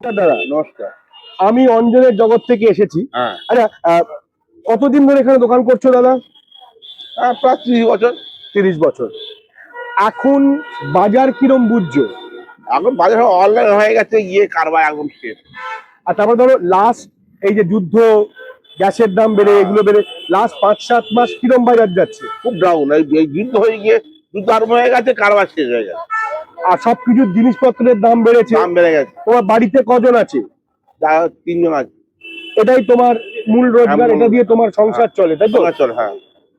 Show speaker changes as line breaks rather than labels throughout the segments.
দাদা
নমস্কার।
আমি অঞ্জনের জগৎ থেকে এসেছি।
হ্যাঁ।
আচ্ছা, কতদিন ধরে এখানে দোকান করছো দাদা?
প্রায় 30 বছর।
30 বছর। এখন বাজার কিরম বুঝছো?
এখন বাজার অনলাইন হয়ে গেছে, গিয়ে কারবার একদম শেষ।
আর তারপর ধরো লাস্ট এই যে যুদ্ধ, গ্যাসের দাম বেড়ে, এগুলো বেড়ে লাস্ট 5-7 মাস কিরম বাজার যাচ্ছে?
খুব ডাউন। এই যুদ্ধ হয়ে গিয়ে যুদ্ধ আরম্ভ হয়ে গেছে, কারবার শেষ হয়ে গেছে।
আর সবকিছুর জিনিসপত্রের দাম বেড়েছে।
দাম বেড়ে গেছে।
তোমার বাড়িতে কজন আছে?
3 জন আছে।
এটাই তোমার মূল রোজগার, এটা দিয়ে তোমার সংসার চলে, তাই তো?
চলে, হ্যাঁ।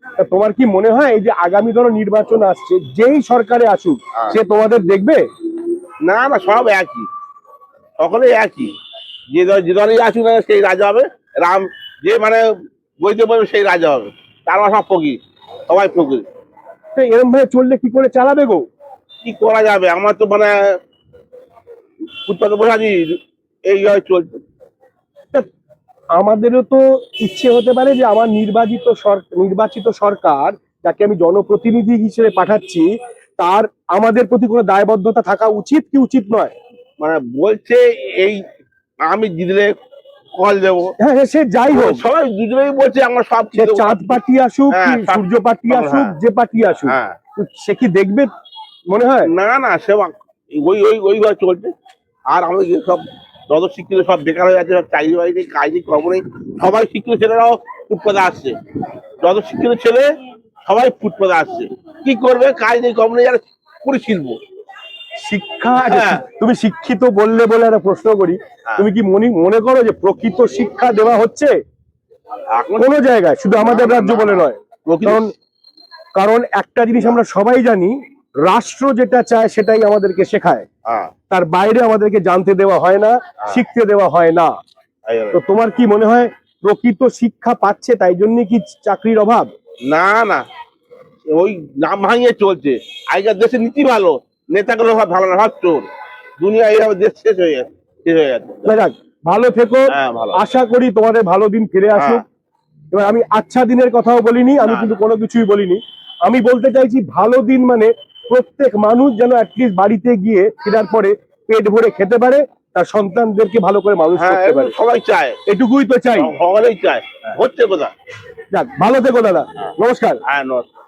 তা তোমার কি মনে হয় এই যে আগামী ধরো নির্বাচন আসছে, যেই সরকারে আসুক সে তোমাদের দেখবে?
না না, সব একই, সকলেই একই। যে দলই আসুক না সেই রাজা হবে। রাম যে মানে বইতে পারবে সেই রাজা হবে। তারা সব ফকির, সবাই ফকির।
তো এরম ভাবে চললে কি করে চালাবে গো?
কি করা যাবে? আমার তো মানে ফুটপাতে বসে আছি, এইভাবে চলছে।
তা আমাদেরও তো ইচ্ছে হতে পারে যে আমার নির্বাচিত সরকার, যাকে আমি জনপ্রতিনিধি হিসেবে পাঠাচ্ছি, তার আমাদের প্রতি কোনো দায়বদ্ধতা থাকা উচিত কি উচিত নয়?
মানে বলছে এই আমি জিতলে কল দেবো।
হ্যাঁ হ্যাঁ, সে যাই হোক,
সবাই জিতলেই বলছে আমরা সব
সে চাঁদ পার্টি আসুক কি সূর্য পার্টি আসুক, যে পার্টি আসুক, সে কি দেখবে মনে হয়?
না না, সে ওইভাবে চলছে। আর আমাদের সব যত শিক্ষিত সব বেকার হয়ে যাচ্ছে, সব চাকরি বাড়ি নেই, কাজ নেই, খবর নেই। সবাই শিক্ষিত ছেলেরাও ফুটপাতে আসছে। যত শিক্ষিত ছেলে সবাই ফুটপাতে আসছে। কি করবে? কাজ নেই, খবর নেই, আর কুড়ি শিল্প।
শিক্ষা, তুমি শিক্ষিত বললে বলে একটা প্রশ্ন করি, তুমি কি মনে করো যে প্রকৃত শিক্ষা দেওয়া হচ্ছে কোন জায়গায়, শুধু আমাদের রাজ্য বলে নয়? কারণ একটা জিনিস আমরা সবাই জানি, রাষ্ট্র যেটা চায় সেটাই আমাদেরকে শেখায়, তার বাইরে আমাদেরকে জানতে দেওয়া হয় না, শিখতে দেওয়া হয় না। তো তোমার কি মনে হয় প্রকৃত শিক্ষা পাচ্ছে, তাই জন্য কি চাকরির অভাব?
না না, ওই নাম ভাঙিয়ে চলছে। আগেকার দেশের নীতি ভালো, নেতাগুলো সব ভালো না, সব চোর। দুনিয়া এইভাবে দেশ শেষ হয়ে যাচ্ছে।
ভালো থেকো, আশা করি তোমাদের ভালো দিন ফিরে আসুক। এবার আমি আচ্ছা দিনের কথাও বলিনি, আমি কিন্তু কোনো কিছুই বলিনি। আমি বলতে চাইছি ভালো দিন মানে প্রত্যেক মানুষ যেন অ্যাটলিস্ট বাড়িতে গিয়ে ফেরার পরে পেট ভরে খেতে পারে, তার সন্তানদেরকে ভালো করে মানুষ করতে পারে।
সবাই চায়,
এটুকুই তো চাই,
সকলেই চায়। হচ্ছে কোথায়?
যাক, ভালো থেকো দাদা, নমস্কার।
নমস্কার।